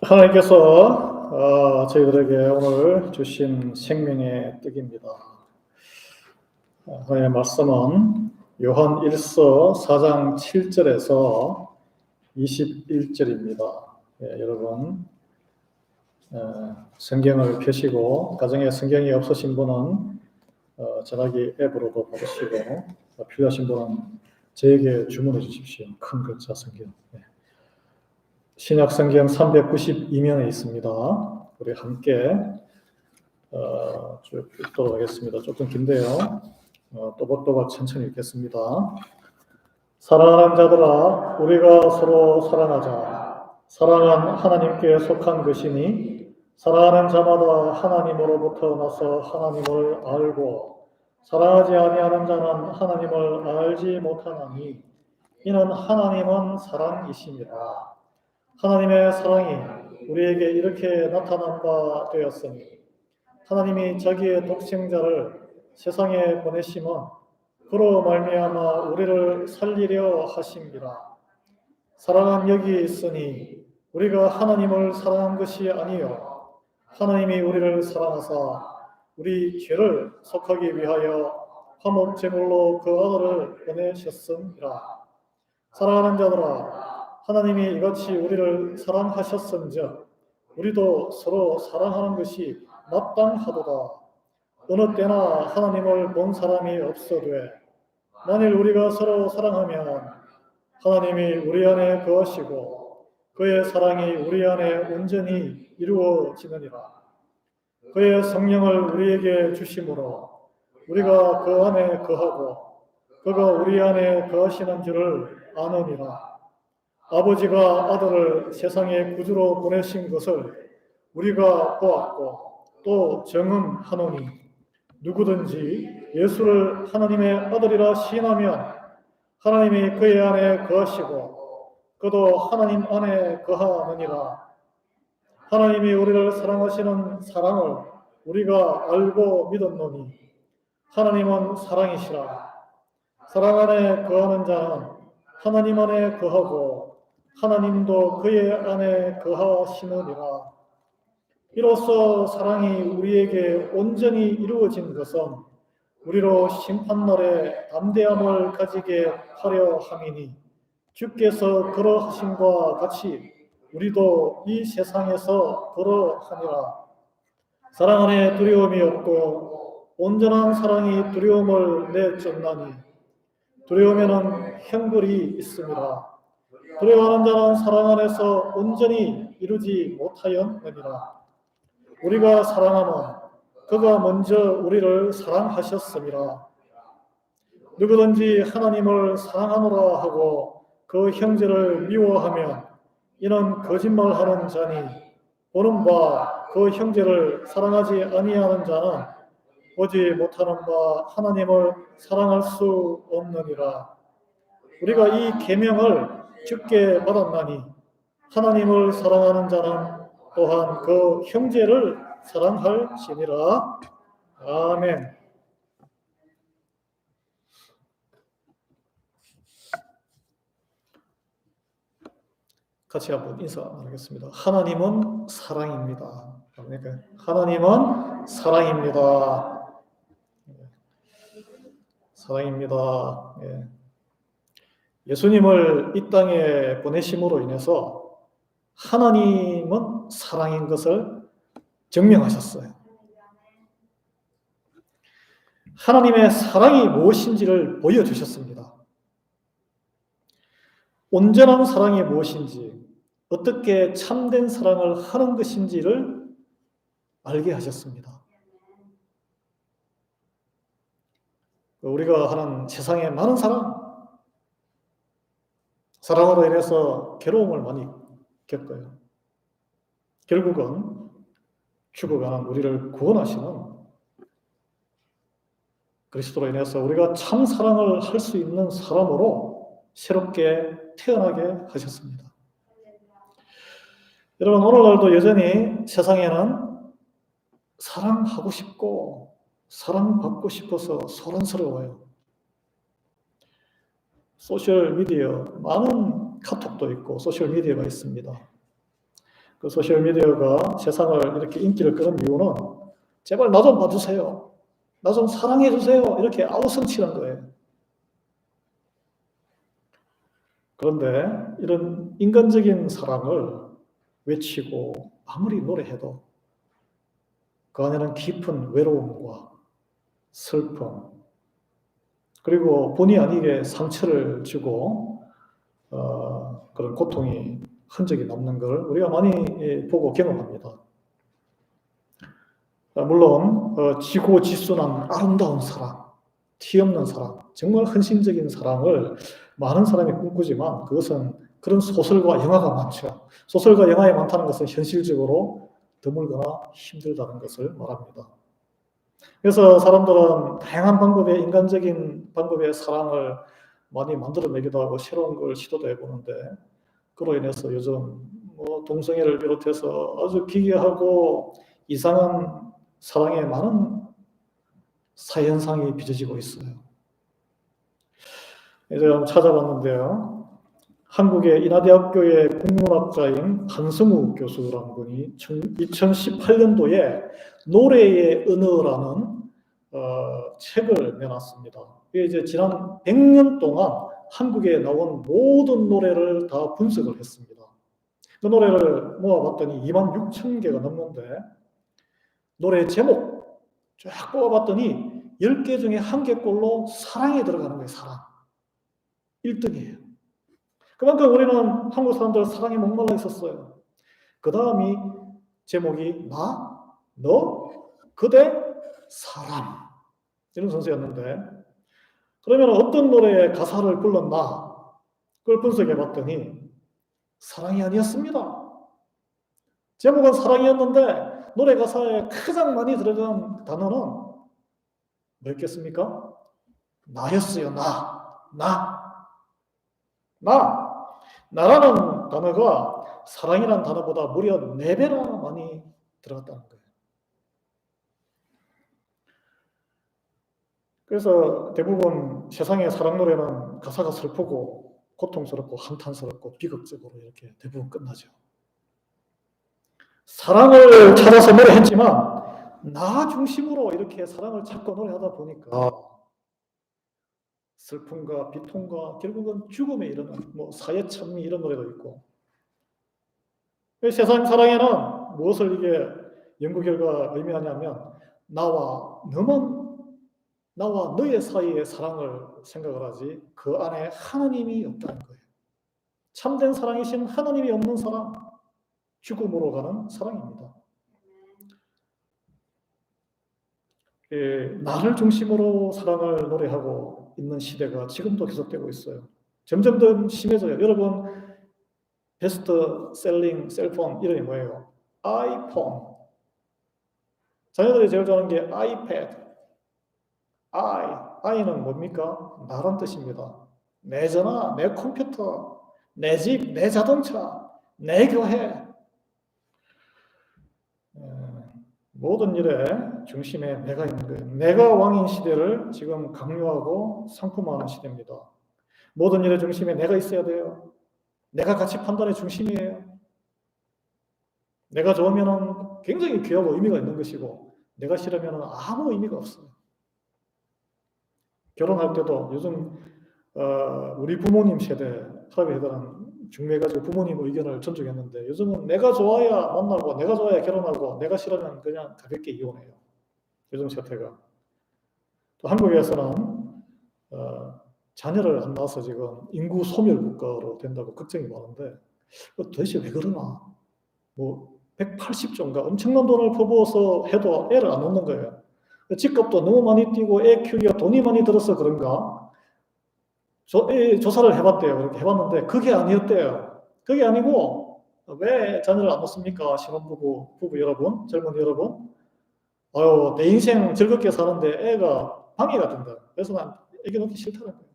하나님께서 저희들에게 오늘 주신 생명의 떡입니다. 하나님의 말씀은 요한 1서 4장 7절에서 21절입니다. 여러분 성경을 펴시고 가정에 성경이 없으신 분은 전화기 앱으로도 받으시고 필요하신 분은 저에게 주문해 주십시오. 큰 글자 성경. 신약 성경 392면에 있습니다. 우리 함께 쭉 읽도록 하겠습니다. 조금 긴데요. 또박또박 천천히 읽겠습니다. 사랑하는 자들아, 우리가 서로 사랑하자. 사랑은 하나님께 속한 것이니 사랑하는 자마다 하나님으로부터 나서 하나님을 알고 사랑하지 아니하는 자는 하나님을 알지 못하나니 이는 하나님은 사랑이심이라. 하나님의 사랑이 우리에게 이렇게 나타난 바 되었으니 하나님이 자기의 독생자를 세상에 보내심은 그로 말미암아 우리를 살리려 하심이라. 사랑은 여기 있으니 우리가 하나님을 사랑한 것이 아니요 하나님이 우리를 사랑하사 우리 죄를 속하기 위하여 화목 제물로 그 아들을 보내셨음이라. 사랑하는 자들아, 하나님이 이같이 우리를 사랑하셨은즉 우리도 서로 사랑하는 것이 마땅하도다. 어느 때나 하나님을 본 사람이 없어되 만일 우리가 서로 사랑하면 하나님이 우리 안에 거하시고 그의 사랑이 우리 안에 온전히 이루어지느니라. 그의 성령을 우리에게 주심으로 우리가 그 안에 거하고 그가 우리 안에 거하시는 줄을 아느니라. 아버지가 아들을 세상의 구주로 보내신 것을 우리가 보았고 또 증언하노니 누구든지 예수를 하나님의 아들이라 시인하면 하나님이 그의 안에 거하시고 그도 하나님 안에 거하느니라. 하나님이 우리를 사랑하시는 사랑을 우리가 알고 믿었노니 하나님은 사랑이시라. 사랑 안에 거하는 자는 하나님 안에 거하고 하나님도 그의 안에 거하시느니라. 이로써 사랑이 우리에게 온전히 이루어진 것은 우리로 심판날에 담대함을 가지게 하려 함이니 주께서 그러하심과 같이 우리도 이 세상에서 그러하니라. 사랑 안에 두려움이 없고 온전한 사랑이 두려움을 내쫓나니 두려움에는 형벌이 있습니다. 두려워하는 자는 사랑 안에서 온전히 이루지 못하였느니라. 우리가 사랑하면 그가 먼저 우리를 사랑하셨음이라. 누구든지 하나님을 사랑하노라 하고 그 형제를 미워하면 이는 거짓말하는 자니 보는 바 그 형제를 사랑하지 아니하는 자는 보지 못하는 바 하나님을 사랑할 수 없느니라. 우리가 이 계명을 주께 받았나니 하나님을 사랑하는 자는 또한 그 형제를 사랑할지니라. 아멘. 같이 한번 인사 나누겠습니다. 하나님은 사랑입니다. 그러니까 하나님은 사랑입니다. 사랑입니다. 예수님을 이 땅에 보내심으로 인해서 하나님은 사랑인 것을 증명하셨어요. 하나님의 사랑이 무엇인지를 보여주셨습니다. 온전한 사랑이 무엇인지, 어떻게 참된 사랑을 하는 것인지를 알게 하셨습니다. 우리가 하는 세상의 많은 사랑으로 인해서 괴로움을 많이 겪어요. 결국은 죽어가는 우리를 구원하시는 그리스도로 인해서 우리가 참 사랑을 할 수 있는 사람으로 새롭게 태어나게 하셨습니다. 여러분, 오늘날도 여전히 세상에는 사랑하고 싶고 사랑받고 싶어서 소란스러워요. 소셜미디어, 많은 카톡도 있고 소셜미디어가 있습니다. 그 소셜미디어가 세상을 이렇게 인기를 끄는 이유는 제발 나 좀 봐주세요. 나 좀 사랑해 주세요. 이렇게 아우성치는 거예요. 그런데 이런 인간적인 사랑을 외치고 아무리 노래해도 그 안에는 깊은 외로움과 슬픔, 그리고 본의 아니게 상처를 주고 그런 고통이 흔적이 남는 걸 우리가 많이 보고 경험합니다. 물론 지고지순한 아름다운 사랑, 티 없는 사랑, 정말 헌신적인 사랑을 많은 사람이 꿈꾸지만 그것은 그런 소설과 영화가 많죠. 소설과 영화에 많다는 것은 현실적으로 드물거나 힘들다는 것을 말합니다. 그래서 사람들은 다양한 방법의 인간적인 방법의 사랑을 많이 만들어내기도 하고 새로운 걸 시도도 해보는데 그로 인해서 요즘 동성애를 비롯해서 아주 기괴하고 이상한 사랑의 많은 사회 현상이 빚어지고 있어요. 이제 한번 찾아봤는데요. 한국의 인하대학교의 국문학자인 한성우 교수라는 분이 2018년도에 노래의 언어라는 책을 내놨습니다. 이게 이제 지난 100년 동안 한국에 나온 모든 노래를 다 분석을 했습니다. 그 노래를 모아봤더니 26,000개가 넘는데 노래 제목 쫙 뽑아봤더니 10개 중에 1개꼴로 사랑이 들어가는 거예요. 사랑. 1등이에요. 그만큼 우리는 한국 사람들 사랑에 목말라 있었어요. 그 다음이 제목이 나, 너, 그대, 사람 이런 순서였는데 그러면 어떤 노래의 가사를 불렀나 그걸 분석해봤더니 사랑이 아니었습니다. 제목은 사랑이었는데 노래 가사에 가장 많이 들어간 단어는 뭐였겠습니까? 나였어요. 나라는 단어가 사랑이라는 단어보다 무려 4배나 많이 들어갔다는 거예요. 그래서 대부분 세상의 사랑 노래는 가사가 슬프고 고통스럽고 한탄스럽고 비극적으로 이렇게 대부분 끝나죠. 사랑을 찾아서 노래했지만 나 중심으로 이렇게 사랑을 찾고 노래하다 보니까 슬픔과 비통과 결국은 죽음에 이르는 사회 찬미 이런 노래도 있고 세상 사랑에는 무엇을 이게 연구 결과가 의미하냐면 나와 너의 사이의 사랑을 생각을 하지 그 안에 하나님이 없다는 거예요. 참된 사랑이신 하나님이 없는 사랑, 죽음으로 가는 사랑입니다. 나를 중심으로 사랑을 노래하고 있는 시대가 지금도 계속되고 있어요. 점점 더 심해져요. 여러분 베스트셀링 셀폰 이름이 뭐예요? 아이폰. 자녀들이 제일 좋아하는 게 아이패드. I는 뭡니까? 나란 뜻입니다. 내 전화, 내 컴퓨터, 내 집, 내 자동차, 내 교회. 모든 일의 중심에 내가 있는 거예요. 내가 왕인 시대를 지금 강요하고 상품화하는 시대입니다. 모든 일의 중심에 내가 있어야 돼요. 내가 가치 판단의 중심이에요. 내가 좋으면 굉장히 귀하고 의미가 있는 것이고 내가 싫으면 아무 의미가 없어요. 결혼할 때도 요즘 우리 부모님 세대 사회에 해당하는 중매가지고 부모님 의견을 존중했는데 요즘은 내가 좋아야 만나고 내가 좋아야 결혼하고 내가 싫으면 그냥 가볍게 이혼해요. 요즘 세태가. 또 한국에서는 자녀를 안 낳아서 지금 인구 소멸 국가로 된다고 걱정이 많은데 도대체 왜 그러나? 180조인가 엄청난 돈을 퍼부어서 해도 애를 안 낳는 거예요. 집값도 너무 많이 뛰고 애 키우기가 돈이 많이 들어서 그런가? 조사를 해봤대요. 그렇게 해봤는데 그게 아니었대요. 그게 아니고 왜 자녀를 안 낳습니까? 신혼부부 여러분, 젊은 여러분. 내 인생 즐겁게 사는데 애가 방해가 된다. 그래서 난 애기 낳기 싫다는 거예요.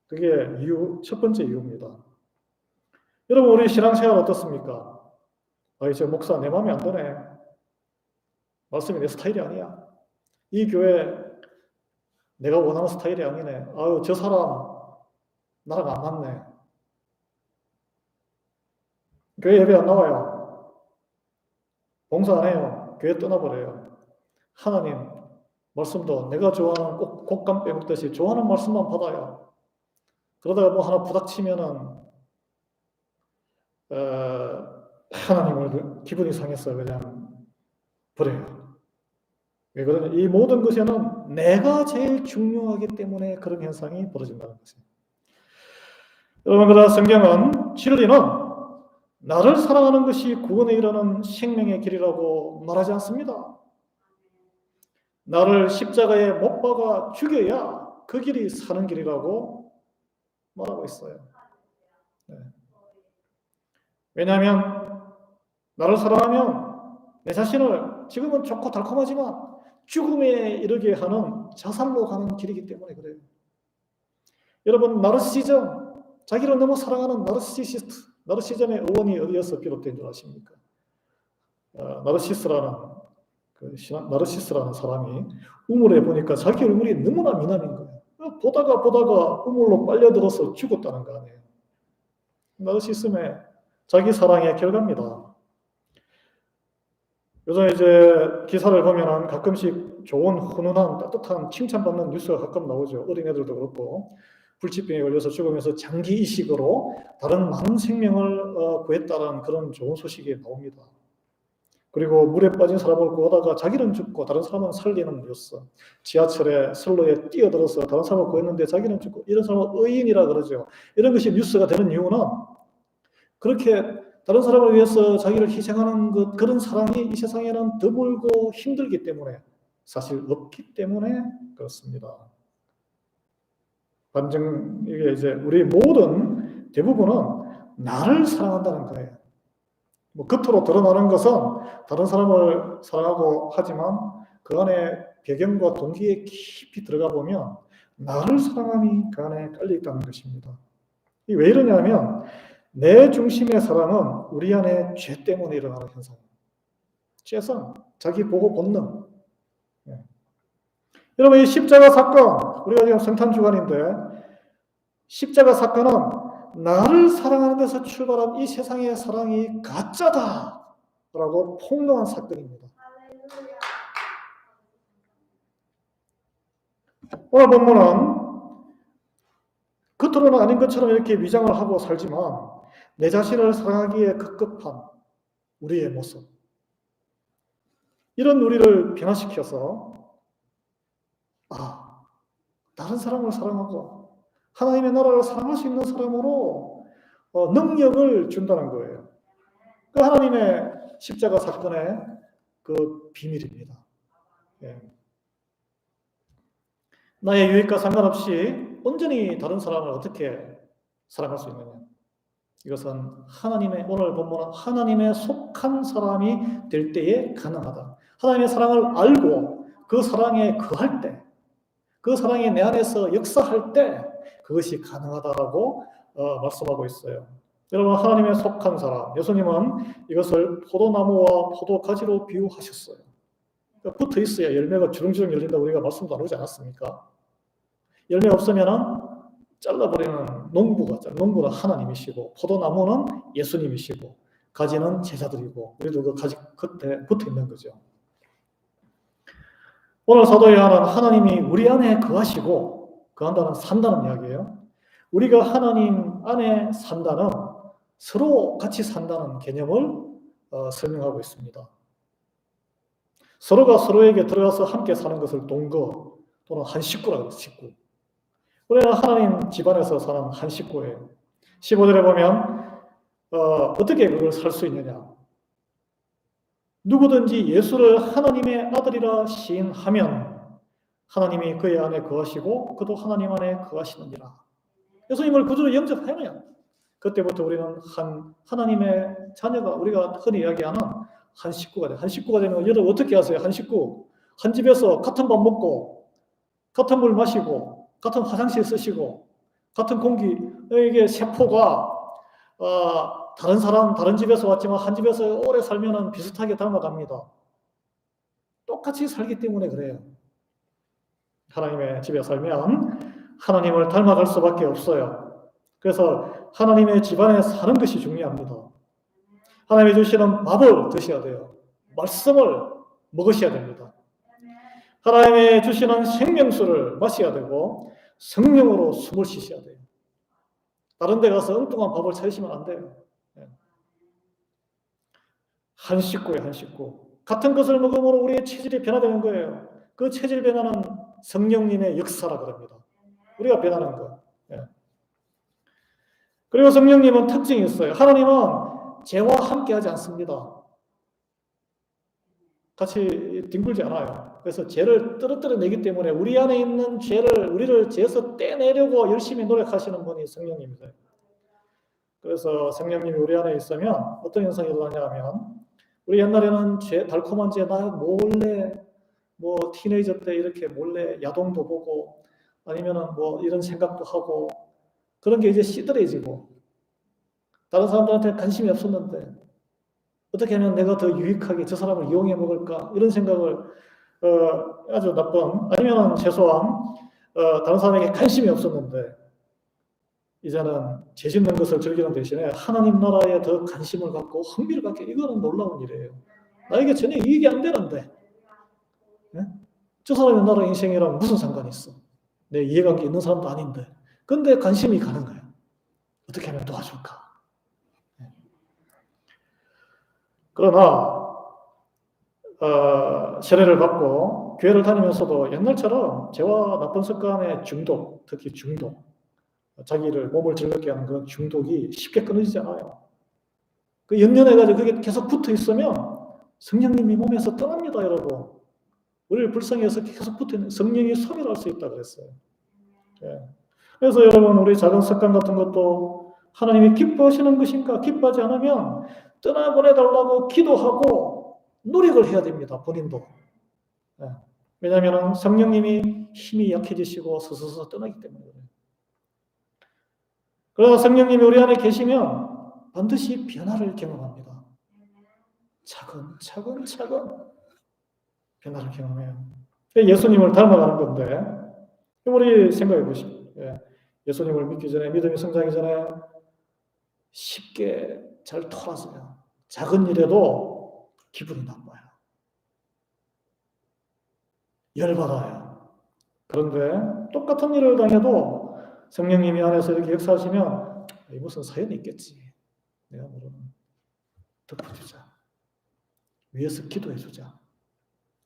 그게 첫 번째 이유입니다. 여러분 우리 신앙생활 어떻습니까? 저 목사 내 마음에 안 드네. 말씀이 내 스타일이 아니야. 이 교회 내가 원하는 스타일이 아니네. 저 사람 나랑 안 맞네. 교회 예배 안 나와요. 봉사 안 해요. 교회 떠나버려요. 하나님 말씀도 내가 좋아하는 곡감 빼먹듯이 좋아하는 말씀만 받아요. 그러다가 뭐 하나 부닥치면은 하나님을 기분이 상해서 그냥 버려요. 왜 그러냐? 이 모든 것에는 내가 제일 중요하기 때문에 그런 현상이 벌어진다는 것이에요. 여러분, 그러나 성경은 진리는 나를 사랑하는 것이 구원에 이르는 생명의 길이라고 말하지 않습니다. 나를 십자가에 못 박아 죽여야 그 길이 사는 길이라고 말하고 있어요. 네. 왜냐하면 나를 사랑하면 내 자신을 지금은 좋고 달콤하지만 죽음에 이르게 하는 자살로 가는 길이기 때문에 그래요. 여러분, 나르시즘, 자기를 너무 사랑하는 나르시즘의 어원이 어디에서 비롯된 줄 아십니까? 나르시스라는 사람이 우물에 보니까 자기 얼굴이 너무나 미남인 거예요. 보다가 우물로 빨려들어서 죽었다는 거 아니에요. 나르시즘의 자기 사랑의 결과입니다. 요즘 이제 기사를 보면은 가끔씩 좋은 훈훈한 따뜻한 칭찬받는 뉴스가 가끔 나오죠. 어린애들도 그렇고 불치병에 걸려서 죽으면서 장기 이식으로 다른 많은 생명을 구했다는 그런 좋은 소식이 나옵니다. 그리고 물에 빠진 사람을 구하다가 자기는 죽고 다른 사람은 살리는 뉴스. 지하철에 선로에 뛰어들어서 다른 사람을 구했는데 자기는 죽고 이런 사람은 의인이라 그러죠. 이런 것이 뉴스가 되는 이유는 그렇게 다른 사람을 위해서 자기를 희생하는 그런 사랑이 이 세상에는 드물고 힘들기 때문에 사실 없기 때문에 그렇습니다. 반증 이게 이제 우리 모든 대부분은 나를 사랑한다는 거예요. 뭐 겉으로 드러나는 것은 다른 사람을 사랑하고 하지만 그 안에 배경과 동기에 깊이 들어가 보면 나를 사랑함이 그 안에 깔려 있다는 것입니다. 왜 이러냐면 내 중심의 사랑은 우리 안에 죄 때문에 일어나는 현상이에요. 죄성, 자기 보호 본능. 예. 여러분, 이 십자가 사건, 우리가 지금 성탄 주간인데 십자가 사건은 나를 사랑하는 데서 출발한 이 세상의 사랑이 가짜다라고 폭로한 사건입니다. 오늘 본문은 겉으로는 아닌 것처럼 이렇게 위장을 하고 살지만 내 자신을 사랑하기에 급급한 우리의 모습, 이런 우리를 변화시켜서 다른 사람을 사랑하고 하나님의 나라를 사랑할 수 있는 사람으로 능력을 준다는 거예요. 그 하나님의 십자가 사건의 그 비밀입니다. 예. 나의 유익과 상관없이 온전히 다른 사람을 어떻게 사랑할 수 있느냐? 이것은 오늘 본문은 하나님의 속한 사람이 될 때에 가능하다. 하나님의 사랑을 알고 그 사랑에 거할 때, 그 사랑이 내 안에서 역사할 때 그것이 가능하다라고 말씀하고 있어요. 여러분, 하나님의 속한 사람, 예수님은 이것을 포도나무와 포도가지로 비유하셨어요. 붙어 있어야 열매가 주렁주렁 열린다고 우리가 말씀 나누지 않았습니까? 열매 없으면 잘라버리는 농부는 하나님이시고 포도나무는 예수님이시고 가지는 제자들이고 우리도 그 가지 끝에 붙어 있는 거죠. 오늘 사도 요한은 하나님이 우리 안에 거하시고 거한다는 산다는 이야기예요. 우리가 하나님 안에 산다는 서로 같이 산다는 개념을 설명하고 있습니다. 서로가 서로에게 들어가서 함께 사는 것을 동거 또는 한 식구라고 해요. 식구. 우리는 하나님 집안에서 사는 한 식구예요. 15절에 보면 어떻게 그걸 살 수 있느냐? 누구든지 예수를 하나님의 아들이라 시인하면 하나님이 그의 안에 거하시고 그도 하나님 안에 거하시느니라. 예수님을 구주로 영접하면 그때부터 우리는 하나님의 자녀가, 우리가 흔히 이야기하는 한 식구가 돼요. 한 식구가 되면 여러분 어떻게 하세요? 한 식구. 한 집에서 같은 밥 먹고 같은 물 마시고 같은 화장실 쓰시고 같은 공기, 이게 세포가 다른 집에서 왔지만 한 집에서 오래 살면 비슷하게 닮아갑니다. 똑같이 살기 때문에 그래요. 하나님의 집에 살면 하나님을 닮아갈 수밖에 없어요. 그래서 하나님의 집안에 사는 것이 중요합니다. 하나님이 주시는 밥을 드셔야 돼요. 말씀을 먹으셔야 됩니다. 하나님이 주시는 생명수를 마셔야 되고 성령으로 숨을 쉬셔야 돼요. 다른 데 가서 엉뚱한 밥을 찾으시면 안 돼요. 한 식구예요, 한 식구. 같은 것을 먹음으로 우리의 체질이 변화되는 거예요. 그 체질 변화는 성령님의 역사라 그럽니다. 우리가 변하는 거. 그리고 성령님은 특징이 있어요. 하나님은 죄와 함께하지 않습니다. 같이 뒹굴지 않아요. 그래서 죄를 떨어뜨려내기 때문에 우리 안에 있는 죄를 우리를 죄에서 떼내려고 열심히 노력하시는 분이 성령님이세요. 그래서 성령님이 우리 안에 있으면 어떤 현상이 일어나냐면 우리 옛날에는 달콤한 죄 나 몰래 티네이저 때 이렇게 몰래 야동도 보고 아니면은 이런 생각도 하고 그런 게 이제 시들해지고 다른 사람들한테 관심이 없었는데 어떻게 하면 내가 더 유익하게 저 사람을 이용해 먹을까 이런 생각을 아주 나쁜 아니면 최소한 다른 사람에게 관심이 없었는데 이제는 죄 짓는 것을 즐기는 대신에 하나님 나라에 더 관심을 갖고 흥미를 갖게 이거는 놀라운 일이에요. 나에게 전혀 이익이 안 되는데 저 사람의 나라 인생이랑 무슨 상관이 있어? 내 이해관계 있는 사람도 아닌데 근데 관심이 가는 거예요. 어떻게 하면 도와줄까? 그러나 세례를 받고 교회를 다니면서도 옛날처럼 죄와 나쁜 습관의 중독, 특히 중독, 자기를 몸을 즐겁게 하는 그런 중독이 쉽게 끊어지지 않아요. 그 연연해가지고 그게 계속 붙어 있으면 성령님이 몸에서 떠납니다, 여러분. 우리를 불쌍해서 계속 붙어 있는 성령이 소멸할 수 있다 그랬어요. 그래서 여러분 우리 작은 습관 같은 것도 하나님이 기뻐하시는 것인가 기뻐하지 않으면 떠나보내달라고 기도하고 노력을 해야 됩니다. 본인도. 왜냐하면 성령님이 힘이 약해지시고 서서서 떠나기 때문에 그래요. 그러나 성령님이 우리 안에 계시면 반드시 변화를 경험합니다. 차근차근 변화를 경험해요. 예수님을 닮아가는 건데 우리 생각해 보십시오. 예수님을 믿기 전에 믿음이 성장하기 전에 쉽게 잘 토라져요. 작은 일에도 기분이 나빠요. 열받아요. 그런데 똑같은 일을 당해도 성령님이 안에서 이렇게 역사하시면 무슨 사연이 있겠지. 내가 모르는 덮어주자. 위에서 기도해주자.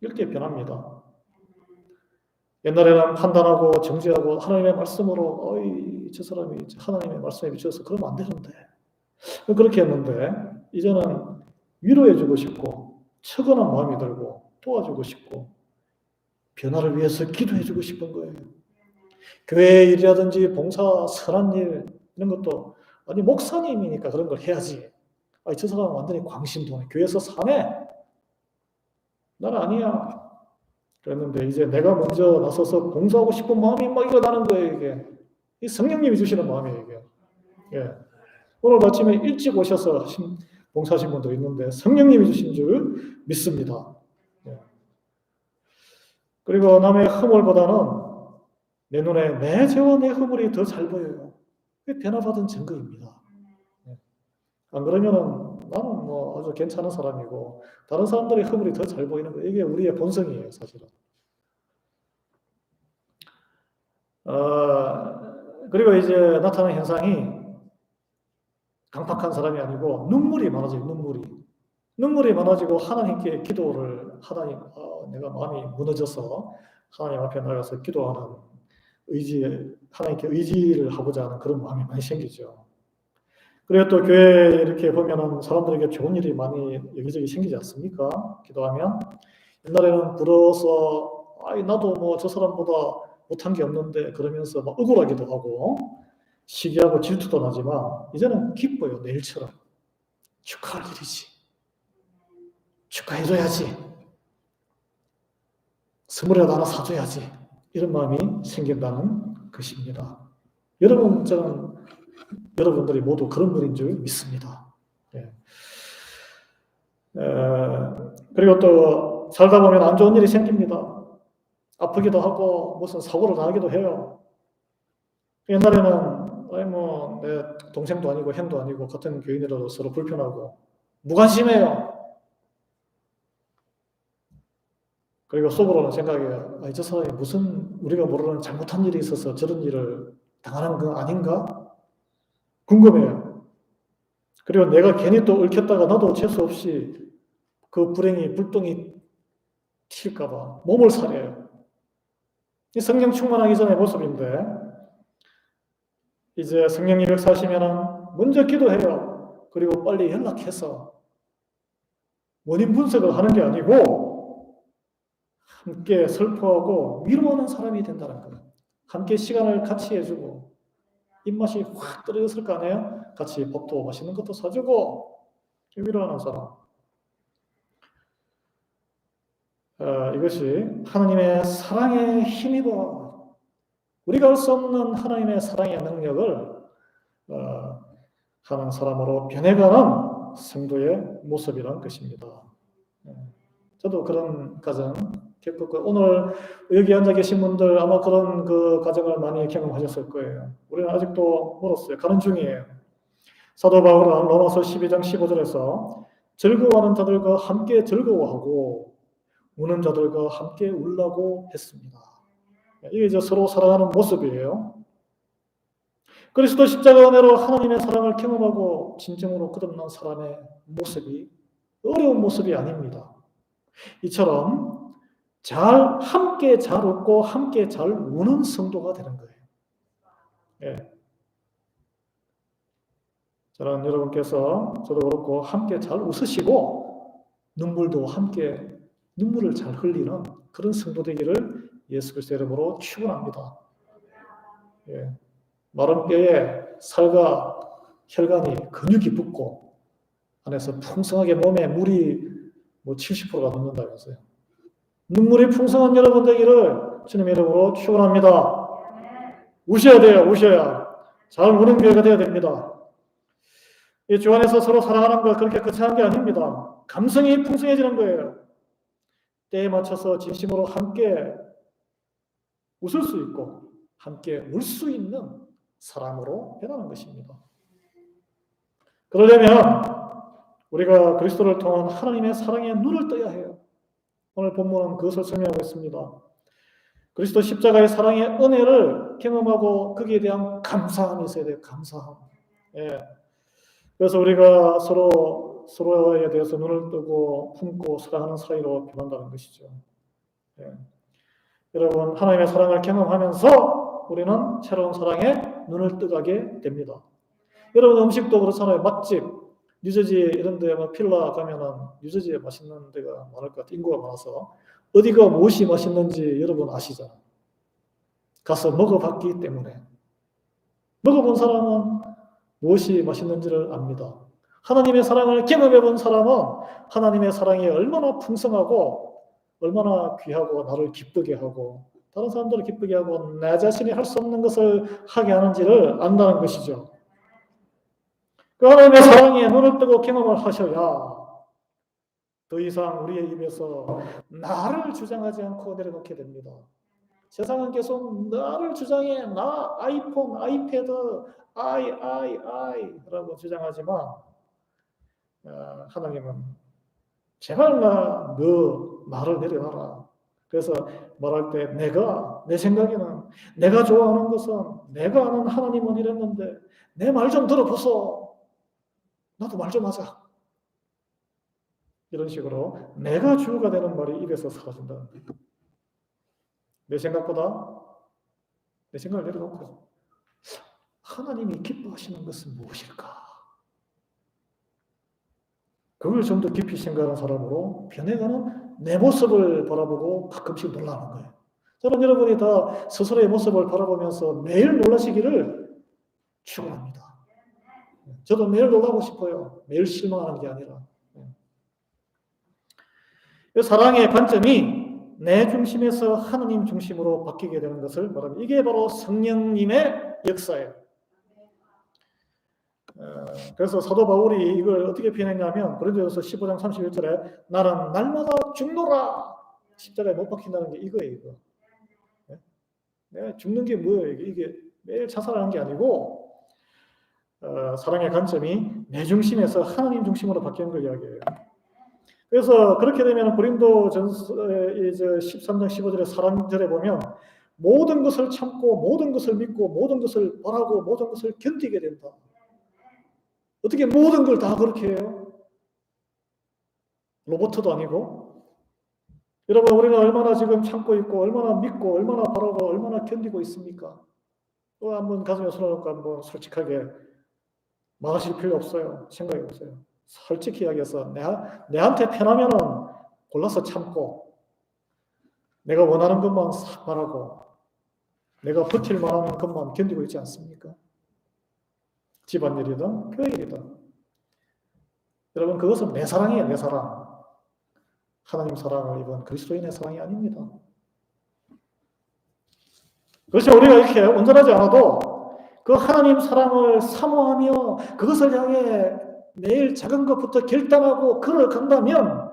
이렇게 변합니다. 옛날에는 판단하고 정죄하고 하나님의 말씀으로 저 사람이 하나님의 말씀에 비춰서 그러면 안 되는데 그렇게 했는데 이제는 위로해주고 싶고 측은한 마음이 들고 도와주고 싶고 변화를 위해서 기도해주고 싶은 거예요. 교회 일이라든지 봉사, 선한 일 이런 것도 아니 목사님이니까 그런 걸 해야지. 저 사람은 완전히 광신도네. 교회에서 사네. 나는 아니야. 그랬는데 이제 내가 먼저 나서서 봉사하고 싶은 마음이 막 일어나는 거예요. 이게 이 성령님이 주시는 마음이에요. 이게. 오늘 아침에 일찍 오셔서 봉사하신 분도 있는데 성령님이 주신 줄 믿습니다. 그리고 남의 허물보다는 내 눈에 내 죄와 내 허물이 더 잘 보여요. 그게 변화받은 증거입니다. 안 그러면은 나는 아주 괜찮은 사람이고 다른 사람들의 허물이 더 잘 보이는 거예요. 이게 우리의 본성이에요, 사실은. 그리고 이제 나타나는 현상이 강팍한 사람이 아니고 눈물이 많아져요. 눈물이 많아지고 하나님께 기도를 하나님, 내가 마음이 무너져서 하나님 앞에 나가서 기도하는 하나님께 의지를 하고자 하는 그런 마음이 많이 생기죠. 그리고 또 교회에 이렇게 보면은 사람들에게 좋은 일이 많이 여기저기 생기지 않습니까? 기도하면. 옛날에는 부러워서, 나도 저 사람보다 못한 게 없는데 그러면서 막 억울하기도 하고 시기하고 질투도 나지만 이제는 기뻐요. 내일처럼. 축하할 일이지. 축하해줘야지. 선물이라도 하나 사줘야지. 이런 마음이 생긴다는 것입니다. 저는 여러분들이 모두 그런 분인 줄 믿습니다. 그리고 또 살다 보면 안 좋은 일이 생깁니다. 아프기도 하고 무슨 사고를 당하기도 해요. 옛날에는 내 동생도 아니고 형도 아니고 같은 교인이라도 서로 불편하고 무관심해요. 그리고 속으로는 생각해요. 저 사람이 무슨 우리가 모르는 잘못한 일이 있어서 저런 일을 당하는 거 아닌가? 궁금해요. 그리고 내가 괜히 또 얽혔다가 나도 재수 없이 그 불똥이 튈까봐 몸을 사려요. 이 성령 충만하기 전의 모습인데, 이제 성령 이력 사시면은 먼저 기도해요. 그리고 빨리 연락해서 원인 분석을 하는 게 아니고 함께 슬퍼하고 위로하는 사람이 된다는 거예요. 함께 시간을 같이 해주고 입맛이 확 떨어졌을 거 아니에요? 같이 밥도 맛있는 것도 사주고 위로하는 사람. 이것이 하나님의 사랑에 힘입어 우리가 알 수 없는 하나님의 사랑의 능력을 하는 사람으로 변해가는 성도의 모습이란 것입니다. 저도 그런 과정 겪었고, 오늘 여기 앉아 계신 분들 아마 그런 그 과정을 많이 경험하셨을 거예요. 우리는 아직도 멀었어요. 가는 중이에요. 사도 바울은 로마서 12장 15절에서 즐거워하는 자들과 함께 즐거워하고 우는 자들과 함께 울라고 했습니다. 이게 이제 서로 사랑하는 모습이에요. 그리스도 십자가 은혜로 하나님의 사랑을 경험하고 진정으로 거듭난 사람의 모습이 어려운 모습이 아닙니다. 이처럼 함께 잘 웃고 함께 잘 우는 성도가 되는 거예요. 예. 저는 여러분께서 저도 그렇고 함께 잘 웃으시고 눈물도 함께 눈물을 잘 흘리는 그런 성도 되기를 예수 그리스도의 이름으로 축원합니다. 예. 마른 뼈에 살과 혈관이 근육이 붙고 안에서 풍성하게 몸에 물이 70%가 넘는다면서요. 눈물이 풍성한 여러분 되기를 주님의 이름으로 축원합니다. 우셔야 돼요. 우셔야. 잘 우는 교회가 되어야 됩니다. 이 주 안에서 서로 사랑하는 것 그렇게 거창한 게 아닙니다. 감성이 풍성해지는 거예요. 때에 맞춰서 진심으로 함께 웃을 수 있고 함께 울 수 있는 사람으로 변하는 것입니다. 그러려면 우리가 그리스도를 통한 하나님의 사랑에 눈을 떠야 해요. 오늘 본문은 그것을 설명하고 있습니다. 그리스도 십자가의 사랑의 은혜를 경험하고 거기에 대한 감사함이 있어야 돼요. 감사함. 예. 그래서 우리가 서로에 대해서 눈을 뜨고 품고 사랑하는 사이로 변한다는 것이죠. 예. 여러분, 하나님의 사랑을 경험하면서 우리는 새로운 사랑에 눈을 뜨게 됩니다. 여러분, 음식도 그렇잖아요. 맛집, 뉴저지 이런 데 필라 가면은 뉴저지에 맛있는 데가 많을 것 같아요. 인구가 많아서. 어디가 무엇이 맛있는지 여러분 아시잖아요. 가서 먹어봤기 때문에. 먹어본 사람은 무엇이 맛있는지를 압니다. 하나님의 사랑을 경험해본 사람은 하나님의 사랑이 얼마나 풍성하고 얼마나 귀하고 나를 기쁘게 하고 다른 사람들을 기쁘게 하고 내 자신이 할 수 없는 것을 하게 하는지를 안다는 것이죠. 그 하나님의 사랑에 눈을 뜨고 경험을 하셔야 더 이상 우리의 입에서 나를 주장하지 않고 내려놓게 됩니다. 세상은 계속 나를 주장해. 나, 아이폰, 아이패드, 라고 주장하지만 하나님은 제발 너 나를 내려놔라. 그래서 말할 때 내 생각에는 내가 좋아하는 것은 내가 아는 하나님은 이랬는데 내 말 좀 들어보소. 나도 말 좀 하자. 이런 식으로 내가 주가 되는 말이 입에서 사라진다는 거예요. 내 생각보다 내 생각을 내려놓고 하나님이 기뻐하시는 것은 무엇일까? 그걸 좀 더 깊이 생각하는 사람으로 변해가는 내 모습을 바라보고 가끔씩 놀라는 거예요. 저는 여러분이 다 스스로의 모습을 바라보면서 매일 놀라시기를 축원합니다. 저도 매일 놀라고 싶어요. 매일 실망하는 게 아니라. 사랑의 관점이 내 중심에서 하나님 중심으로 바뀌게 되는 것을 말합니다. 이게 바로 성령님의 역사예요. 그래서 사도 바울이 이걸 어떻게 표현했냐면 고린도전서 15장 31절에 나는 날마다 죽노라. 십자가에 못 박힌다는 게 이거예요. 이거. 내가 죽는 게 뭐예요? 이게 매일 자살하는 게 아니고 사랑의 관점이 내 중심에서 하나님 중심으로 바뀌는 걸 이야기해요. 그래서 그렇게 되면 고린도전서 13장 15절에 사랑절에 보면 모든 것을 참고 모든 것을 믿고 모든 것을 바라고 모든 것을 견디게 된다. 어떻게 모든 걸 다 그렇게 해요? 로봇도 아니고. 여러분, 우리는 얼마나 지금 참고 있고 얼마나 믿고 얼마나 바라고 얼마나 견디고 있습니까? 또 한번 가슴에 손을 얹고 한번 솔직하게 말하실 필요 없어요. 생각해 보세요. 솔직히 이야기해서 내한테 편하면은 골라서 참고 내가 원하는 것만 싹 말하고 내가 버틸 만한 것만 견디고 있지 않습니까? 집안일이든 교회일이든. 여러분, 그것은 내 사랑이에요. 내 사랑. 하나님 사랑을 입은 그리스도인의 사랑이 아닙니다. 그렇죠. 우리가 이렇게 온전하지 않아도 그 하나님 사랑을 사모하며 그것을 향해 매일 작은 것부터 결단하고 걸어간다면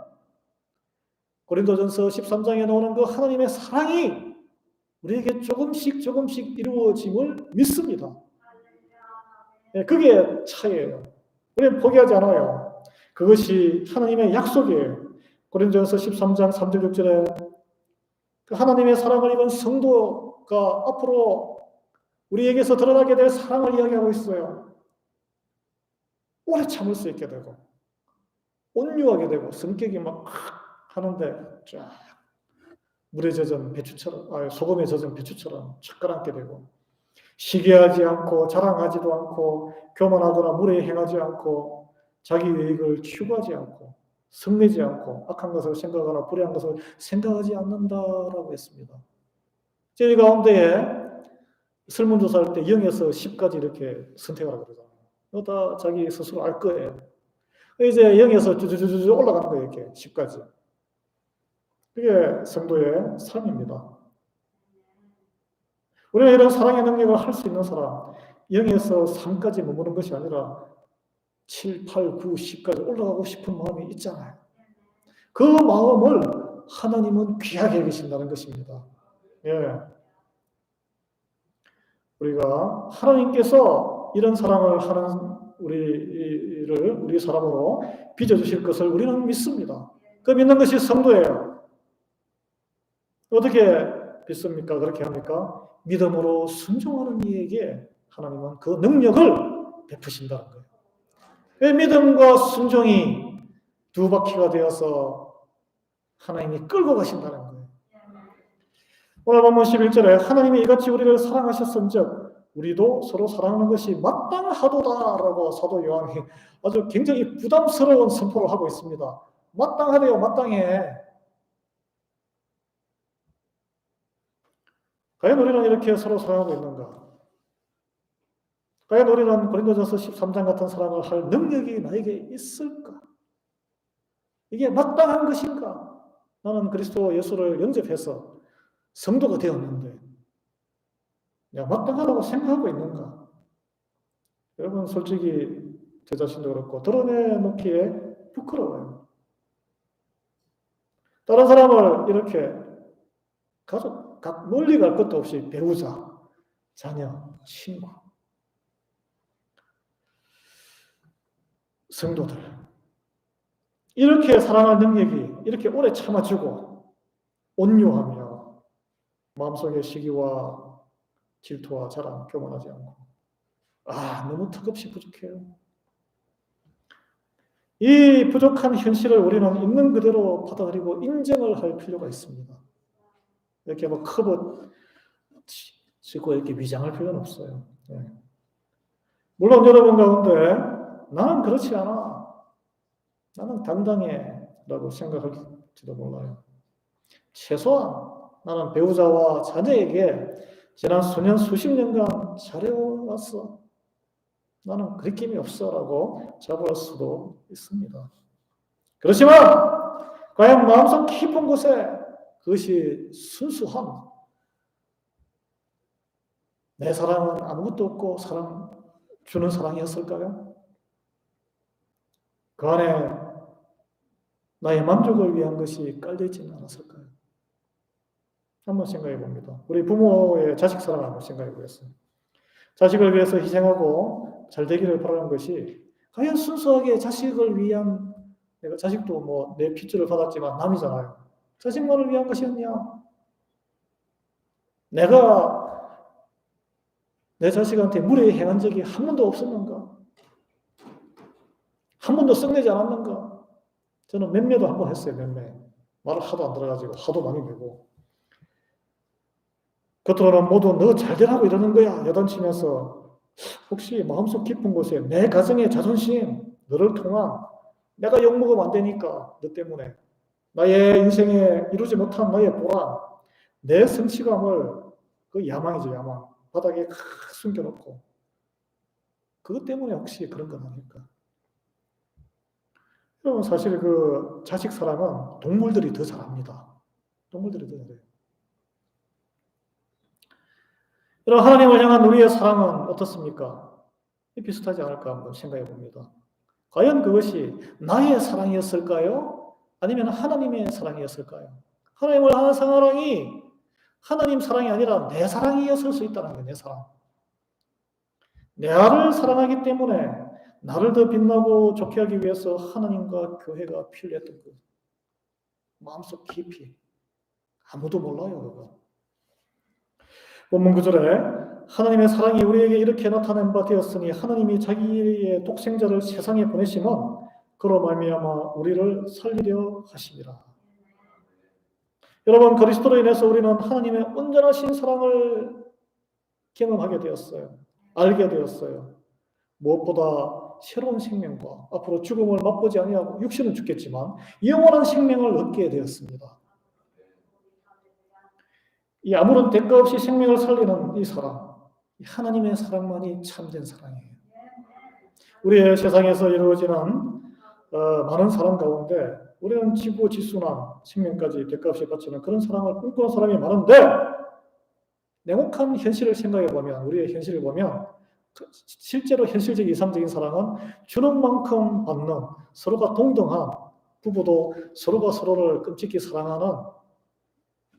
고린도전서 13장에 나오는 그 하나님의 사랑이 우리에게 조금씩 이루어짐을 믿습니다. 그게 차이예요. 우리는 포기하지 않아요. 그것이 하나님의 약속이에요. 고린도전서 13장 3절 6절에 그 하나님의 사랑을 입은 성도가 앞으로 우리에게서 드러나게 될 사랑을 이야기하고 있어요. 오래 참을 수 있게 되고 온유하게 되고 성격이 막 하는데 쫙 물에 젖은 배추처럼 소금에 젖은 배추처럼 착가랑게 되고 시기하지 않고 자랑하지도 않고 교만하거나 무례 행하지 않고 자기 이익을 추구하지 않고 성내지 않고 악한 것을 생각하거나 불의한 것을 생각하지 않는다라고 했습니다. 저희 가운데에 설문조사할 때 0에서 10까지 이렇게 선택하라고 그러잖아요. 이거 다 자기 스스로 알 거예요. 이제 0에서 쭈쭈쭈쭈 올라가는 거예요. 이렇게 10까지. 그게 성도의 삶입니다. 우리가 이런 사랑의 능력을 할 수 있는 사람, 0에서 3까지 머무는 것이 아니라 7, 8, 9, 10까지 올라가고 싶은 마음이 있잖아요. 그 마음을 하나님은 귀하게 여기신다는 것입니다. 예. 우리가 하나님께서 이런 사랑을 하는 우리 사람으로 빚어주실 것을 우리는 믿습니다. 그 믿는 것이 성도예요. 어떻게 믿습니까? 그렇게 합니까? 믿음으로 순종하는 이에게 하나님은 그 능력을 베푸신다는 거예요. 왜 믿음과 순종이 두 바퀴가 되어서 하나님이 끌고 가신다는 거예요. 오늘 본문 11절에 하나님이 이같이 우리를 사랑하셨은즉 우리도 서로 사랑하는 것이 마땅하도다라고 사도 요한이 아주 굉장히 부담스러운 선포를 하고 있습니다. 마땅하대요. 마땅해. 과연 우리는 이렇게 서로 사랑하고 있는가? 과연 우리는 고린도전서 13장 같은 사랑을 할 능력이 나에게 있을까? 이게 마땅한 것인가? 나는 그리스도 예수를 영접해서 성도가 되었는데 내가 마땅하다고 생각하고 있는가? 여러분, 솔직히 제 자신도 그렇고 드러내놓기에 부끄러워요. 다른 사람을 이렇게 가족, 멀리 갈 것도 없이 배우자, 자녀, 친구, 성도들 이렇게 사랑할 능력이 이렇게 오래 참아주고 온유하며 마음속의 시기와 질투와 자랑, 교만하지 않고 너무 턱없이 부족해요. 이 부족한 현실을 우리는 있는 그대로 받아들이고 인정을 할 필요가 있습니다. 이렇게 커버 짓고 이렇게 위장할 필요는 없어요. 네. 물론 여러분 가운데 나는 그렇지 않아. 나는 당당해 라고 생각할지도 몰라요. 최소한 나는 배우자와 자녀에게 지난 수십 년간 잘해왔어. 나는 그리낌이 없어 라고 자부할 수도 있습니다. 그렇지만 과연 마음속 깊은 곳에 그것이 순수한 내 사랑은 아무것도 없고 주는 사랑이었을까요? 그 안에 나의 만족을 위한 것이 깔려있지는 않았을까요? 한번 생각해 봅니다. 우리 부모의 자식 사랑을 한번 생각해 보겠습니다. 자식을 위해서 희생하고 잘 되기를 바라는 것이 과연 순수하게 자식을 위한, 내가 자식도 뭐 내 핏줄을 받았지만 남이잖아요. 자식만을 위한 것이었냐? 내가 내 자식한테 무례 행한 적이 한 번도 없었는가? 한 번도 썩내지 않았는가? 저는 맴매도 한 번 했어요. 맴매. 말을 하도 안 들어가지고 하도 많이 배고. 겉으로는 모두 너 잘되라고 이러는 거야. 여단치면서 혹시 마음속 깊은 곳에 내 가정의 자존심, 너를 통한 내가 욕먹으면 안 되니까 너 때문에 나의 인생에 이루지 못한 나의 보람, 내 성취감을 그 야망이죠. 야망. 바닥에 숨겨놓고 그것 때문에 혹시 그런 건 아닐까? 여러분 사실 그 자식 사랑은 동물들이 더 잘합니다. 동물들이 더 잘해요. 여러분 하나님을 향한 우리의 사랑은 어떻습니까? 비슷하지 않을까 한번 생각해 봅니다. 과연 그것이 나의 사랑이었을까요? 아니면 하나님의 사랑이었을까요? 하나님을 향한 사랑이 하나님 사랑이 아니라 내 사랑이었을 수 있다는 거예요. 내 사랑. 나를 사랑하기 때문에 나를 더 빛나고 좋게 하기 위해서 하나님과 교회가 필요했던 것. 마음속 깊이. 아무도 몰라요. 그거. 본문 9절에 하나님의 사랑이 우리에게 이렇게 나타낸 바 되었으니 하나님이 자기의 독생자를 세상에 보내심은 그로 말미암아 우리를 살리려 하심이라. 여러분 그리스도로 인해서 우리는 하나님의 온전하신 사랑을 경험하게 되었어요. 알게 되었어요. 무엇보다 새로운 생명과 앞으로 죽음을 맛보지 아니하고 육신은 죽겠지만 영원한 생명을 얻게 되었습니다. 이 아무런 대가 없이 생명을 살리는 이 사랑, 하나님의 사랑만이 참된 사랑이에요. 우리의 세상에서 이루어지는 많은 사랑 가운데 우리는 지구지순한 생명까지 대가 없이 바치는 그런 사랑을 꿈꾸는 사람이 많은데 냉혹한 현실을 생각해 보면 우리의 현실을 보면 실제로 현실적 이상적인 사랑은 주는 만큼 받는 서로가 동등한 부부도 서로가 서로를 끔찍히 사랑하는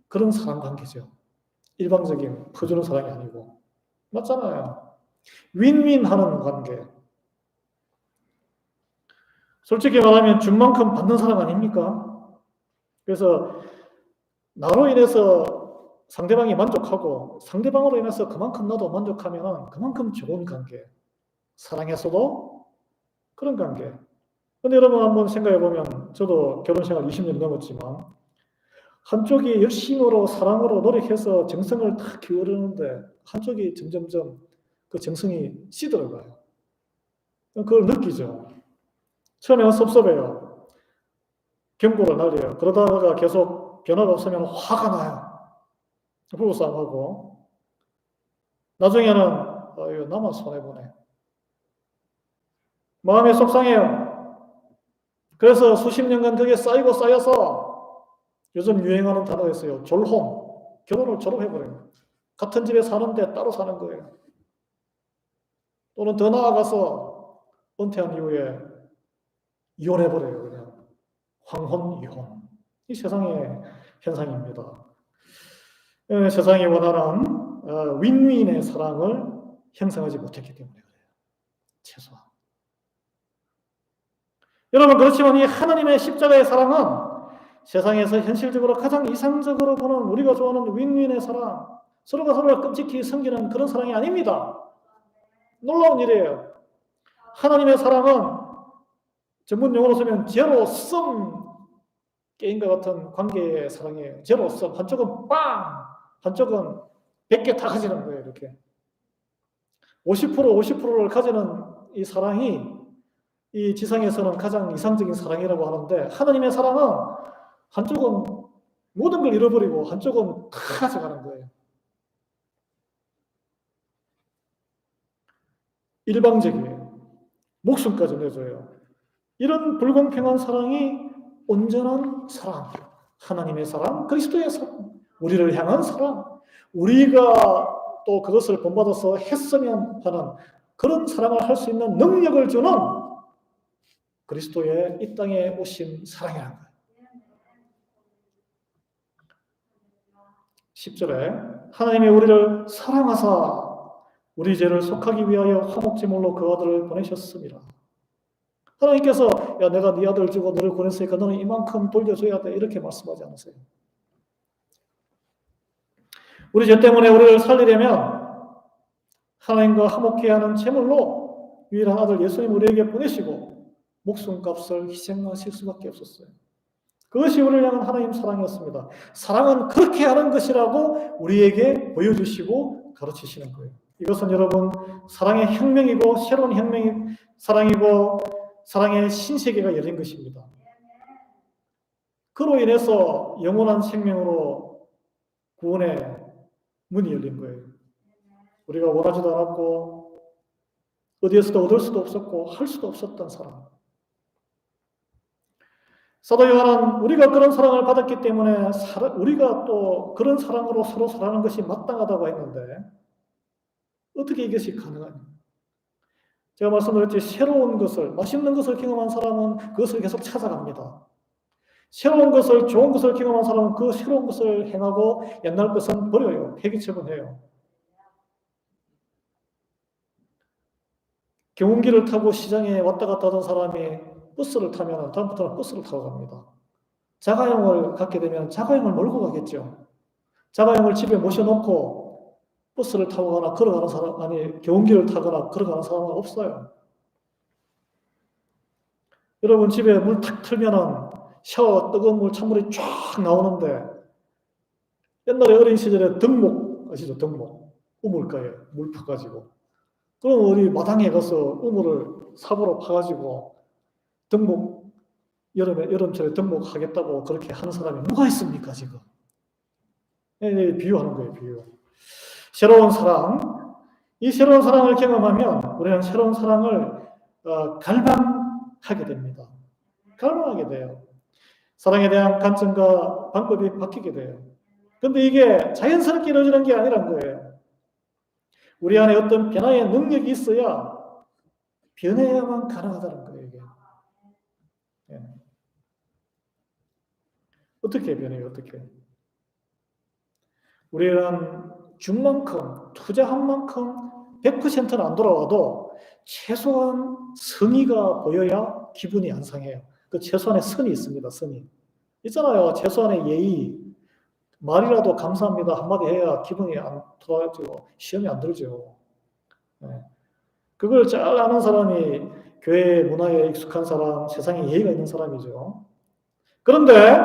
그런 사랑 관계죠. 일방적인 퍼주는 사랑이 아니고 맞잖아요. 윈윈하는 관계. 솔직히 말하면 준 만큼 받는 사랑 아닙니까? 그래서 나로 인해서 상대방이 만족하고 상대방으로 인해서 그만큼 나도 만족하면 그만큼 좋은 관계. 사랑에서도 그런 관계. 근데 여러분 한번 생각해 보면 저도 결혼 생활 20년 넘었지만 한쪽이 열심으로 사랑으로 노력해서 정성을 다 기울이는데 한쪽이 점점점 그 정성이 시들어가요. 그걸 느끼죠. 처음에는 섭섭해요. 경고를 날려요. 그러다가 계속 변화가 없으면 화가 나요. 부부싸움하고. 나중에는 이거 나만 손해보네. 마음이 속상해요. 그래서 수십 년간 그게 쌓이고 쌓여서 요즘 유행하는 단어가 있어요. 졸혼. 결혼을 졸업해버려요. 같은 집에 사는데 따로 사는 거예요. 또는 더 나아가서 은퇴한 이후에 이혼해버려요. 그냥 황혼, 이혼. 이 세상의 현상입니다. 세상이 원하는 윈윈의 사랑을 형성하지 못했기 때문에 그래요. 최소한. 여러분 그렇지만 이 하나님의 십자가의 사랑은 세상에서 현실적으로 가장 이상적으로 보는 우리가 좋아하는 윈윈의 사랑, 서로가 서로를 끔찍히 섬기는 그런 사랑이 아닙니다. 놀라운 일이에요. 하나님의 사랑은 전문 용어로 쓰면 제로섬 게임과 같은 관계의 사랑이에요. 제로섬. 한쪽은 빵! 한쪽은 100개 다 가지는 거예요. 이렇게. 50% 50%를 가지는 이 사랑이 이 지상에서는 가장 이상적인 사랑이라고 하는데 하나님의 사랑은 한쪽은 모든 걸 잃어버리고 한쪽은 다 가져가는 거예요. 일방적이에요. 목숨까지 내줘요. 이런 불공평한 사랑이 온전한 사랑, 하나님의 사랑, 그리스도의 사랑, 우리를 향한 사랑, 우리가 또 그것을 본받아서 했으면 하는 그런 사랑을 할 수 있는 능력을 주는 그리스도의 이 땅에 오신 사랑이라는 거예요. 10절에 하나님이 우리를 사랑하사 우리 죄를 속하기 위하여 화목제물로 그 아들을 보내셨습니다. 하나님께서 야 내가 네 아들 주고 너를 보냈으니까 너는 이만큼 돌려줘야 돼 이렇게 말씀하지 않으세요. 우리 죄 때문에 우리를 살리려면 하나님과 화목해야 하는 제물로 유일한 아들 예수님 우리에게 보내시고 목숨값을 희생하실 수밖에 없었어요. 그것이 우리를 향한 하나님 사랑이었습니다. 사랑은 그렇게 하는 것이라고 우리에게 보여주시고 가르치시는 거예요. 이것은 여러분 사랑의 혁명이고 새로운 혁명이 사랑이고 사랑의 신세계가 열린 것입니다. 그로 인해서 영원한 생명으로 구원의 문이 열린 거예요. 우리가 원하지도 않았고 어디에서도 얻을 수도 없었고 할 수도 없었던 사랑. 사도 요한은 우리가 그런 사랑을 받았기 때문에 우리가 또 그런 사랑으로 서로 사랑하는 것이 마땅하다고 했는데 어떻게 이것이 가능하냐? 제가 말씀드렸듯이 새로운 것을, 맛있는 것을 경험한 사람은 그것을 계속 찾아갑니다. 새로운 것을, 좋은 것을 경험한 사람은 그 새로운 것을 행하고 옛날 것은 버려요. 폐기처분해요. 경운기를 타고 시장에 왔다 갔다 하던 사람이 버스를 타면 다음부터는 버스를 타고 갑니다. 자가용을 갖게 되면 자가용을 몰고 가겠죠. 자가용을 집에 모셔놓고 버스를 타고 가거나 걸어가는 사람, 아니 경운기를 타거나 걸어가는 사람은 없어요. 여러분 집에 물 탁 틀면은 샤워 뜨거운 물 찬물이 쫙 나오는데 옛날에 어린 시절에 등목 아시죠? 등목 우물가에 물 파가지고 그럼 우리 마당에 가서 우물을 삽으로 파가지고 등목 여름철에 등목 하겠다고 그렇게 하는 사람이 누가 있습니까 지금? 비유하는 거예요 비유. 새로운 사랑, 이 새로운 사랑을 경험하면 우리는 새로운 사랑을 갈망하게 됩니다. 갈망하게 돼요. 사랑에 대한 관점과 방법이 바뀌게 돼요. 그런데 이게 자연스럽게 이루어지는 게 아니란 거예요. 우리 안에 어떤 변화의 능력이 있어야 변해야만 가능하다는 거예요. 이게. 네. 어떻게 변해요? 어떻게? 우리는 준 만큼, 투자한 만큼 100%는 안 돌아와도 최소한 성의가 보여야 기분이 안 상해요. 그 최소한의 선이 있습니다. 선이. 있잖아요. 최소한의 예의. 말이라도 감사합니다 한마디 해야 기분이 안 돌아가지고 시험이 안 들죠. 네. 그걸 잘 아는 사람이 교회 문화에 익숙한 사람, 세상에 예의가 있는 사람이죠. 그런데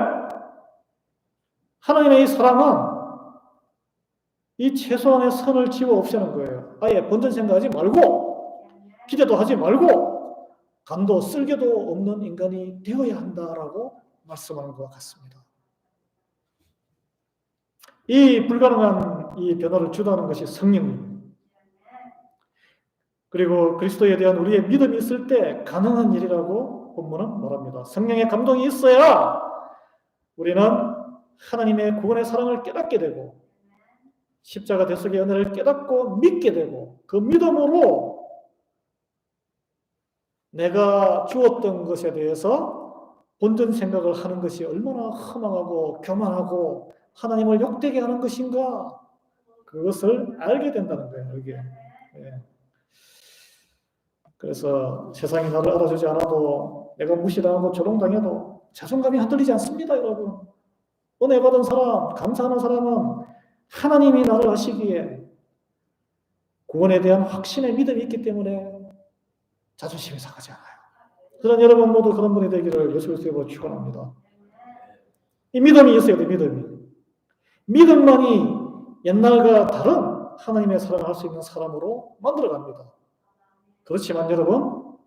하나님의 이 사랑은 이 최소한의 선을 지워 없애는 거예요. 아예 본전 생각하지 말고 기대도 하지 말고 간도 쓸개도 없는 인간이 되어야 한다라고 말씀하는 것 같습니다. 이 불가능한 이 변화를 주도하는 것이 성령입니다. 그리고 그리스도에 대한 우리의 믿음이 있을 때 가능한 일이라고 본문은 말합니다. 성령의 감동이 있어야 우리는 하나님의 구원의 사랑을 깨닫게 되고 십자가 대속의 은혜를 깨닫고 믿게 되고 그 믿음으로 내가 주었던 것에 대해서 본전 생각을 하는 것이 얼마나 허망하고 교만하고 하나님을 욕되게 하는 것인가 그것을 알게 된다는 거예요. 이게. 예. 그래서 세상이 나를 알아주지 않아도 내가 무시당하고 조롱당해도 자존감이 흔들리지 않습니다. 여러분. 은혜 받은 사람, 감사하는 사람은 하나님이 나를 아시기에 구원에 대한 확신의 믿음이 있기 때문에 자존심이 상하지 않아요. 그런 여러분 모두 그런 분이 되기를 예수 그리스도로 축원합니다. 이 믿음이 있어야 돼. 믿음만이 옛날과 다른 하나님의 사랑을 할 수 있는 사람으로 만들어갑니다. 그렇지만 여러분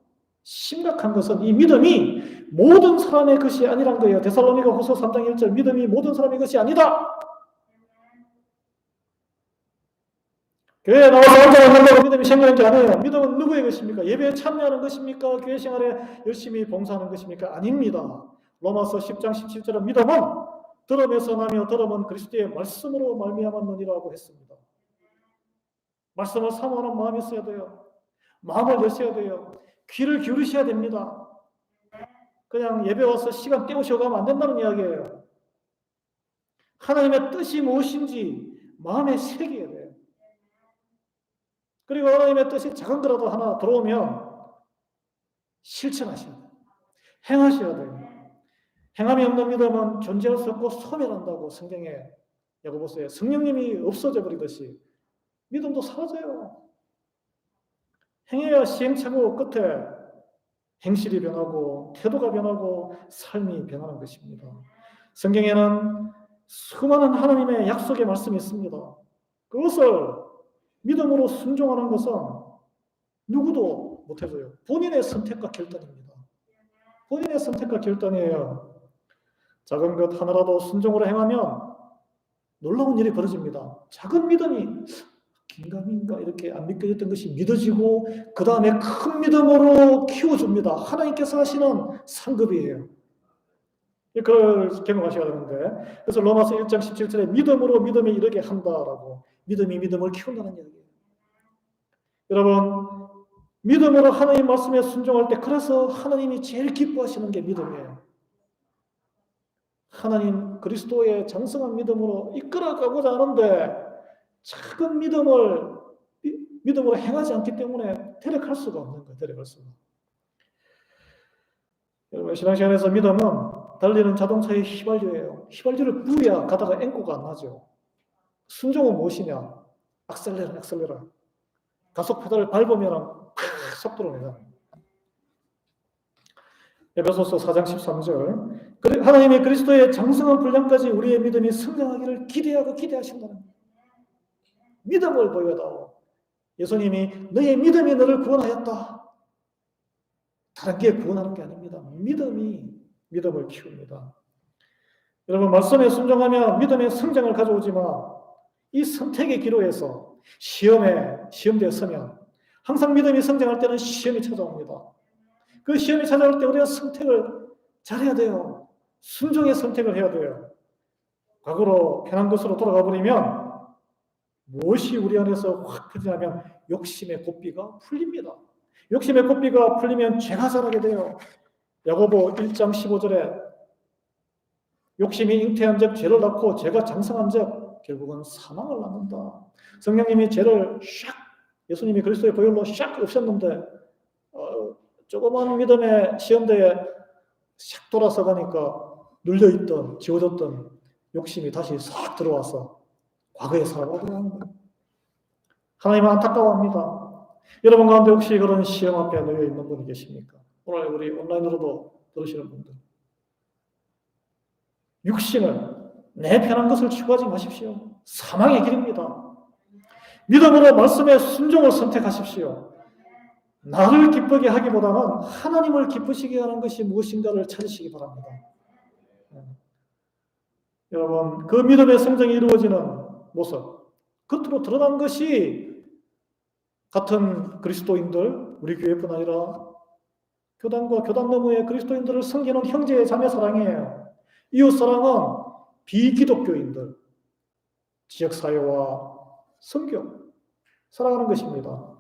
심각한 것은 이 믿음이 모든 사람의 것이 아니란 거예요. 데살로니가 후서 3장 1절 믿음이 모든 사람의 것이 아니다. 교회에 나와서 혼자 한다고 믿음이 생기는 게 아니에요. 믿음은 누구의 것입니까? 예배에 참여하는 것입니까? 교회 생활에 열심히 봉사하는 것입니까? 아닙니다. 로마서 10장 17절은 믿음은 들음에서 나며 들음은 그리스도의 말씀으로 말미암았느니라고 했습니다. 말씀을 사모하는 마음이 있어야 돼요. 마음을 여셔야 돼요. 귀를 기울이셔야 됩니다. 그냥 예배 와서 시간 때우셔 가면 안 된다는 이야기예요. 하나님의 뜻이 무엇인지 마음에 새겨야 돼요. 그리고 하나님의 뜻이 작은 거라도 하나 들어오면 실천하셔야 돼요. 행하셔야 돼요. 행함이 없는 믿음은 존재할 수 없고 소멸한다고 성경에 야고보서에 성령님이 없어져 버리듯이 믿음도 사라져요. 행해야 시행착오 끝에 행실이 변하고 태도가 변하고 삶이 변하는 것입니다. 성경에는 수많은 하나님의 약속의 말씀이 있습니다. 그것을 믿음으로 순종하는 것은 누구도 못해줘요. 본인의 선택과 결단입니다. 본인의 선택과 결단이에요. 작은 것 하나라도 순종으로 행하면 놀라운 일이 벌어집니다. 작은 믿음이 긴가민가 이렇게 안 믿겨졌던 것이 믿어지고 그 다음에 큰 믿음으로 키워줍니다. 하나님께서 하시는 상급이에요. 그걸 경험하셔야 되는데, 그래서 로마서 1장 17절에 믿음으로 믿음에 이르게 한다라고, 믿음이 믿음을 키운다는 이야기예요. 여러분, 믿음으로 하나님 말씀에 순종할 때 그래서 하나님이 제일 기뻐하시는 게 믿음이에요. 하나님 그리스도의 장성한 믿음으로 이끌어가고자 하는데 작은 믿음으로 행하지 않기 때문에 데려갈 수가 없는 거예요. 데려갈 수가. 여러분, 신앙시간에서 믿음은 달리는 자동차의 휘발유예요. 휘발유를 부어야 가다가 앵꼬가 안 나죠. 순종은 무엇이냐? 악셀레라. 가속 페달을 밟으면 속도를 내잖아요. 에베소서 4장 13절 하나님의 그리스도의 장성한 분량까지 우리의 믿음이 성장하기를 기대하신다는 거예요. 믿음을 보여다오. 예수님이 너의 믿음이 너를 구원하였다. 다른 게 구원하는 게 아닙니다. 믿음이 믿음을 키웁니다. 여러분, 말씀에 순종하며 믿음의 성장을 가져오지만 이 선택의 기로에서 시험대에 서면 항상 믿음이 성장할 때는 시험이 찾아옵니다. 그 시험이 찾아올 때 우리가 선택을 잘해야 돼요. 순종의 선택을 해야 돼요. 과거로 편한 것으로 돌아가 버리면 무엇이 우리 안에서 확 퍼지냐면 욕심의 고삐가 풀립니다. 욕심의 고삐가 풀리면 죄가 자라게 돼요. 야고보 1장 15절에 욕심이 잉태한 적 죄를 낳고 죄가 장성한 적 결국은 사망을 낳는다. 성령님이 죄를 예수님이 그리스도의 보혈로 없앴는데 조그만 믿음의 시험대에 샥 돌아서 가니까 눌려있던 지워졌던 욕심이 다시 싹 들어와서 과거의 사람으로 돌아가는 거예요. 하나님은 안타까워합니다. 여러분 가운데 혹시 그런 시험 앞에 놓여 있는 분이 계십니까? 오늘 우리 온라인으로도 들으시는 분들, 육신을 내 편한 것을 추구하지 마십시오. 사망의 길입니다. 믿음으로 말씀의 순종을 선택하십시오. 나를 기쁘게 하기보다는 하나님을 기쁘시게 하는 것이 무엇인가를 찾으시기 바랍니다. 여러분, 그 믿음의 성장이 이루어지는 모습, 겉으로 드러난 것이 같은 그리스도인들, 우리 교회뿐 아니라 교단과 교단 너머의 그리스도인들을 섬기는 형제 자매 사랑이에요. 이웃 사랑은 비기독교인들, 지역사회와 선교, 사랑하는 것입니다.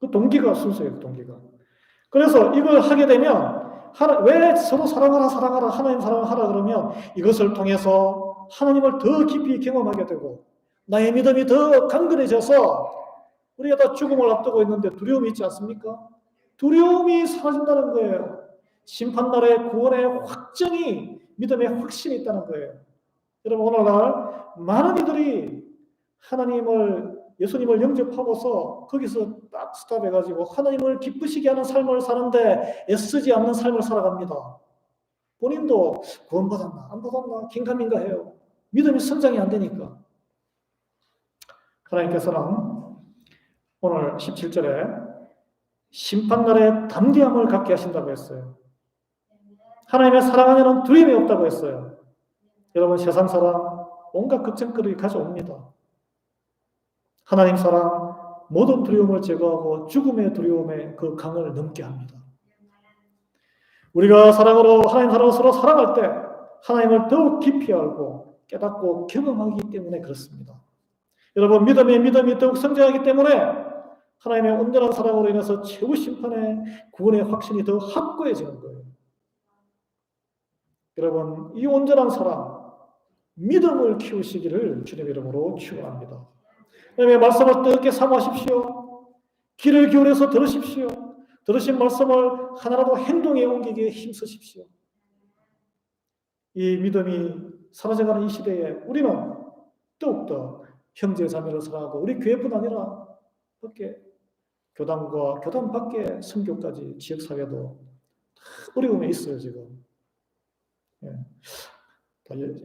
그 동기가 순수해요. 동기가. 그래서 이걸 하게 되면 왜 서로 사랑하라 하나님 사랑하라 그러면 이것을 통해서 하나님을 더 깊이 경험하게 되고 나의 믿음이 더 강건해져서 우리가 다 죽음을 앞두고 있는데 두려움이 있지 않습니까? 두려움이 사라진다는 거예요. 심판날의 구원의 확정이 믿음의 확신이 있다는 거예요. 여러분, 오늘날 많은 이들이 예수님을 영접하고서 거기서 딱 스탑해가지고 하나님을 기쁘시게 하는 삶을 사는데 애쓰지 않는 삶을 살아갑니다. 본인도 구원받았나 안 받았나 긴가민가 해요. 믿음이 성장이 안 되니까. 하나님께서는 오늘 17절에 심판날에 담대함을 갖게 하신다고 했어요. 하나님의 사랑 안에는 두려움이 없다고 했어요. 여러분, 세상 사랑 온갖 걱정거리 가져옵니다. 하나님 사랑 모든 두려움을 제거하고 죽음의 두려움의 그 강을 넘게 합니다. 우리가 하나님 사랑으로 서로 사랑할 때 하나님을 더욱 깊이 알고 깨닫고 경험하기 때문에 그렇습니다. 여러분, 믿음이 더욱 성장하기 때문에 하나님의 온전한 사랑으로 인해서 최후 심판의 구원의 확신이 더 확고해지는 거예요. 여러분, 이 온전한 사랑, 믿음을 키우시기를 주님의 이름으로 축원합니다. 그다음에 말씀을 뜨겁게 사모하십시오. 귀를 기울여서 들으십시오. 들으신 말씀을 하나라도 행동에 옮기기에 힘쓰십시오. 이 믿음이 사라져가는 이 시대에 우리는 더욱더 형제 자매를 사랑하고 우리 교회뿐 아니라 밖에 교단과 교단 밖에 선교까지 지역사회도 어려움에 있어요 지금. 예.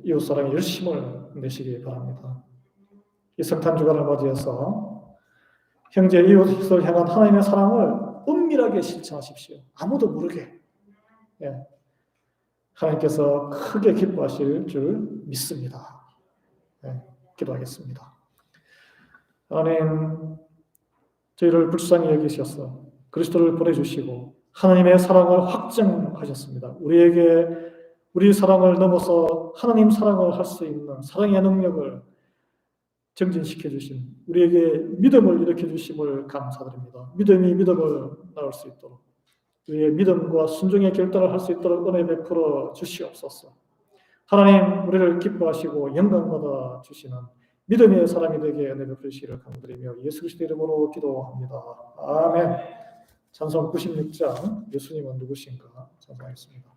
이웃사랑에 열심을 내시기 바랍니다. 이 성탄 주간을 맞이해서 형제 이웃을 향한 하나님의 사랑을 은밀하게 실천하십시오. 아무도 모르게. 예. 하나님께서 크게 기뻐하실 줄 믿습니다. 예. 기도하겠습니다. 하나님, 저희를 불쌍히 여기셔서 그리스도를 보내주시고 하나님의 사랑을 확증하셨습니다. 우리 사랑을 넘어서 하나님 사랑을 할 수 있는 사랑의 능력을 정진시켜 주신 우리에게 믿음을 일으켜 주심을 감사드립니다. 믿음이 믿음을 낳을 수 있도록 우리의 믿음과 순종의 결단을 할 수 있도록 은혜 베풀어 주시옵소서. 하나님 우리를 기뻐하시고 영광받아 주시는 믿음의 사람이 되게 은혜 베푸시기를 간구드리며 예수 그리스도 이름으로 기도합니다. 아멘. 찬송 96장 예수님은 누구신가 찬송하겠습니다.